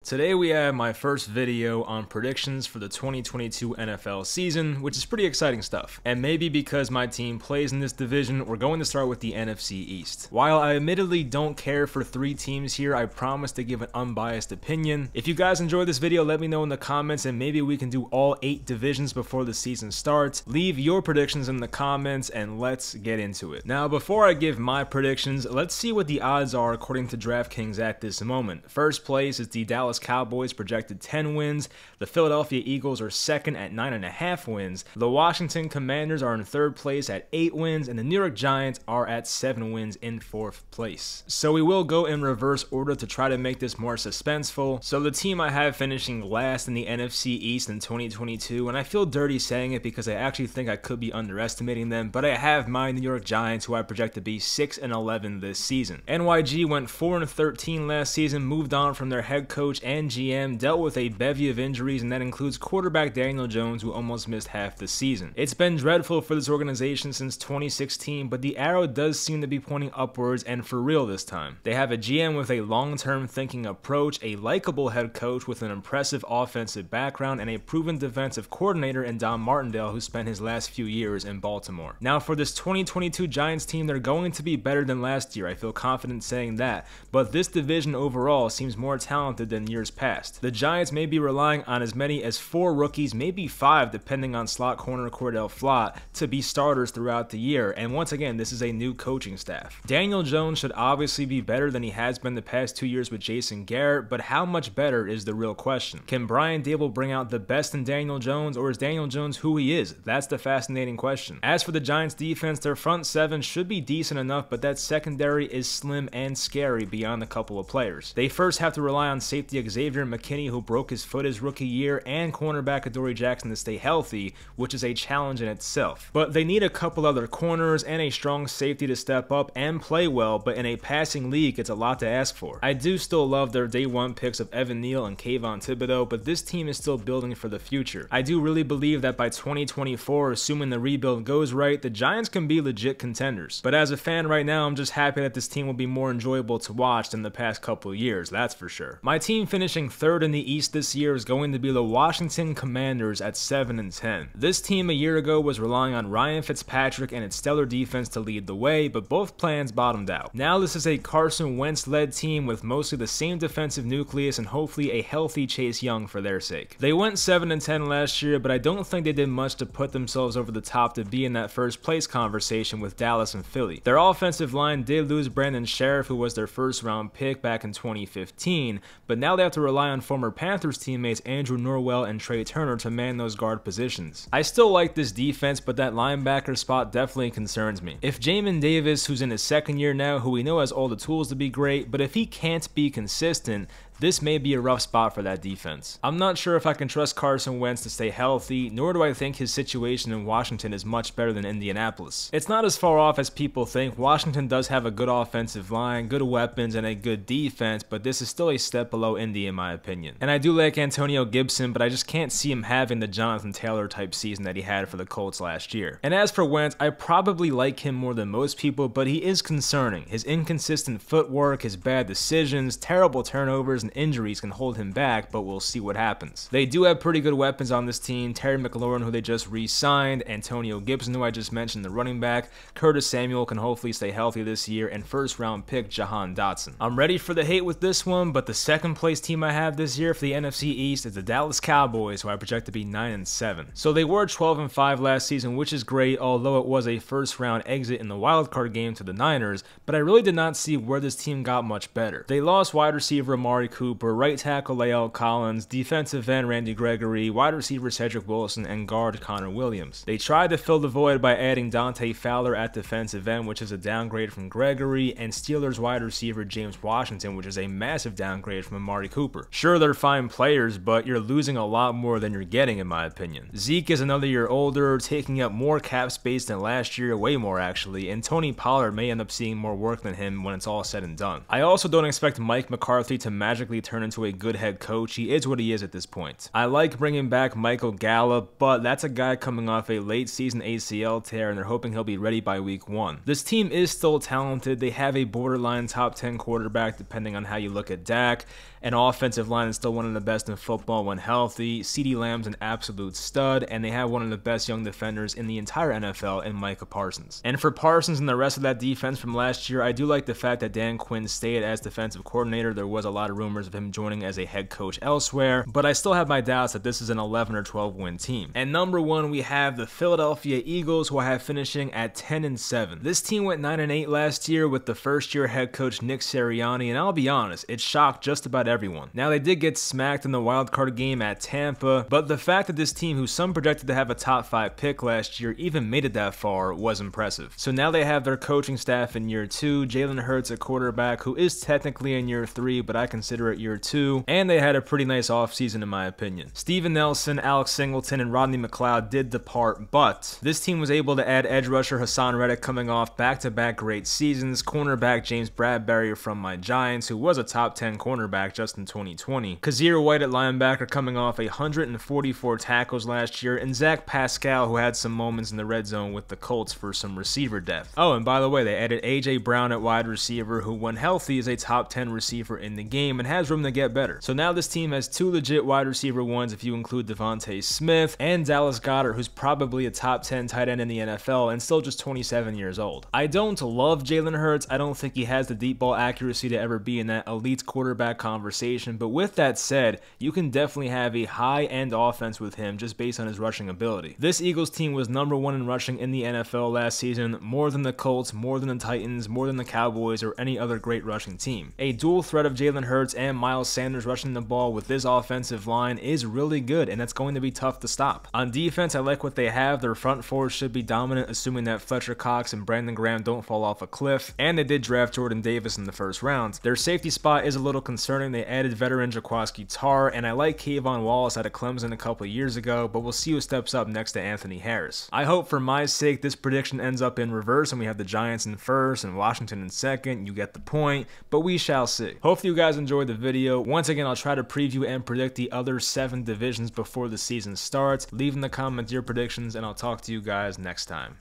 Today we have my first video on predictions for the 2022 NFL season, which is pretty exciting stuff. And maybe because my team plays in this division, we're going to start with the NFC East. While I admittedly don't care for 3 teams here, I promise to give an unbiased opinion. If you guys enjoyed this video, let me know in the comments and maybe we can do all 8 divisions before the season starts. Leave your predictions in the comments and let's get into it. Now, before I give my predictions, let's see what the odds are according to DraftKings at this moment. First place is the Dallas Cowboys, projected 10 wins. The Philadelphia Eagles are second at 9.5 wins. The Washington Commanders are in third place at 8 wins, and the New York Giants are at 7 wins in 4th place. So we will go in reverse order to try to make this more suspenseful. So the team I have finishing last in the NFC East in 2022, and I feel dirty saying it because I actually think I could be underestimating them, but I have my New York Giants, who I project to be 6-11 this season. NYG went 4-13 last season, moved on from their head coach and GM, dealt with a bevy of injuries, and that includes quarterback Daniel Jones, who almost missed half the season. It's been dreadful for this organization since 2016, but the arrow does seem to be pointing upwards, and for real this time. They have a GM with a long-term thinking approach, a likable head coach with an impressive offensive background, and a proven defensive coordinator in Don Martindale, who spent his last few years in Baltimore. Now, for this 2022 Giants team, they're going to be better than last year. I feel confident saying that, but this division overall seems more talented than years past. The Giants may be relying on as many as 4 rookies, maybe 5 depending on slot corner Cordell Flott, to be starters throughout the year, and once again, this is a new coaching staff. Daniel Jones should obviously be better than he has been the past 2 years with Jason Garrett, but how much better is the real question. Can Brian Daboll bring out the best in Daniel Jones, or is Daniel Jones who he is? That's the fascinating question. As for the Giants defense, their front 7 should be decent enough, but that secondary is slim and scary beyond a couple of players. They first have to rely on safety Xavier McKinney, who broke his foot his rookie year, and cornerback Adoree Jackson to stay healthy, which is a challenge in itself. But they need a couple other corners and a strong safety to step up and play well, but in a passing league, it's a lot to ask for. I do still love their day 1 picks of Evan Neal and Kayvon Thibodeau, but this team is still building for the future. I do really believe that by 2024, assuming the rebuild goes right, the Giants can be legit contenders. But as a fan right now, I'm just happy that this team will be more enjoyable to watch than the past couple years, that's for sure. My team finishing 3rd in the East this year is going to be the Washington Commanders at 7-10. This team a year ago was relying on Ryan Fitzpatrick and its stellar defense to lead the way, but both plans bottomed out. Now this is a Carson Wentz-led team with mostly the same defensive nucleus and hopefully a healthy Chase Young for their sake. They went 7-10 last year, but I don't think they did much to put themselves over the top to be in that first place conversation with Dallas and Philly. Their offensive line did lose Brandon Sheriff, who was their first round pick back in 2015, but now they have to rely on former Panthers teammates Andrew Norwell and Trey Turner to man those guard positions. I still like this defense, but that linebacker spot definitely concerns me. If Jamin Davis, who's in his 2nd year now, who we know has all the tools to be great, but if he can't be consistent, this may be a rough spot for that defense. I'm not sure if I can trust Carson Wentz to stay healthy, nor do I think his situation in Washington is much better than Indianapolis. It's not as far off as people think. Washington does have a good offensive line, good weapons, and a good defense, but this is still a step below Indy in my opinion. And I do like Antonio Gibson, but I just can't see him having the Jonathan Taylor type season that he had for the Colts last year. And as for Wentz, I probably like him more than most people, but he is concerning. His inconsistent footwork, his bad decisions, terrible turnovers, and injuries can hold him back, but we'll see what happens. They do have pretty good weapons on this team. Terry McLaurin, who they just re-signed, Antonio Gibson, who I just mentioned, the running back, Curtis Samuel can hopefully stay healthy this year, and first round pick Jahan Dotson. I'm ready for the hate with this one, but the 2nd place team I have this year for the NFC East is the Dallas Cowboys, who I project to be 9-7. So they were 12-5 last season, which is great, although it was a first round exit in the wildcard game to the Niners, but I really did not see where this team got much better. They lost wide receiver Amari Cooper, right tackle Lael Collins, defensive end Randy Gregory, wide receiver Cedric Wilson, and guard Connor Williams. They tried to fill the void by adding Dante Fowler at defensive end, which is a downgrade from Gregory, and Steelers wide receiver James Washington, which is a massive downgrade from Amari Cooper. Sure, they're fine players, but you're losing a lot more than you're getting in my opinion. Zeke is another year older, taking up more cap space than last year, way more actually, and Tony Pollard may end up seeing more work than him when it's all said and done. I also don't expect Mike McCarthy to magic technically turn into a good head coach. He is what he is at this point. I like bringing back Michael Gallup, but that's a guy coming off a late season ACL tear, and they're hoping he'll be ready by week 1. This team is still talented. They have a borderline top 10 quarterback, depending on how you look at Dak. An offensive line is still one of the best in football when healthy. CeeDee Lamb's an absolute stud, and they have one of the best young defenders in the entire NFL in Micah Parsons. And for Parsons and the rest of that defense from last year, I do like the fact that Dan Quinn stayed as defensive coordinator. There was a lot of rumors of him joining as a head coach elsewhere, but I still have my doubts that this is an 11 or 12 win team. And number 1, we have the Philadelphia Eagles, who I have finishing at 10-7. This team went 9-8 last year with the first-year head coach Nick Sirianni, and I'll be honest, it shocked just about everyone. Now, they did get smacked in the wild card game at Tampa, but the fact that this team, who some projected to have a top 5 pick last year, even made it that far was impressive. So now they have their coaching staff in year 2, Jalen Hurts at quarterback, who is technically in year 3, but I consider it year 2, and they had a pretty nice offseason in my opinion. Steven Nelson, Alex Singleton, and Rodney McLeod did depart, but this team was able to add edge rusher Hassan Reddick coming off back-to-back great seasons, cornerback James Bradbury from my Giants, who was a top 10 cornerback just in 2020, Kazir White at linebacker coming off 144 tackles last year, and Zach Pascal, who had some moments in the red zone with the Colts for some receiver depth. Oh, and by the way, they added A.J. Brown at wide receiver, who when healthy is a top 10 receiver in the game and has room to get better. So now this team has 2 legit wide receiver ones if you include Devontae Smith and Dallas Goedert, who's probably a top 10 tight end in the NFL and still just 27 years old. I don't love Jalen Hurts. I don't think he has the deep ball accuracy to ever be in that elite quarterback conversation, but with that said, you can definitely have a high-end offense with him just based on his rushing ability. This Eagles team was number 1 in rushing in the NFL last season, more than the Colts, more than the Titans, more than the Cowboys, or any other great rushing team. A dual threat of Jalen Hurts and Miles Sanders rushing the ball with this offensive line is really good, and that's going to be tough to stop. On defense, I like what they have. Their front four should be dominant, assuming that Fletcher Cox and Brandon Graham don't fall off a cliff, and they did draft Jordan Davis in the first round. Their safety spot is a little concerning. They added veteran Jaquaski Tarr, and I like Kayvon Wallace out of Clemson a couple years ago, but we'll see who steps up next to Anthony Harris. I hope for my sake this prediction ends up in reverse and we have the Giants in first and Washington in second. You get the point, but we shall see. Hopefully you guys enjoyed the video. Once again, I'll try to preview and predict the other 7 divisions before the season starts. Leave in the comments your predictions, and I'll talk to you guys next time.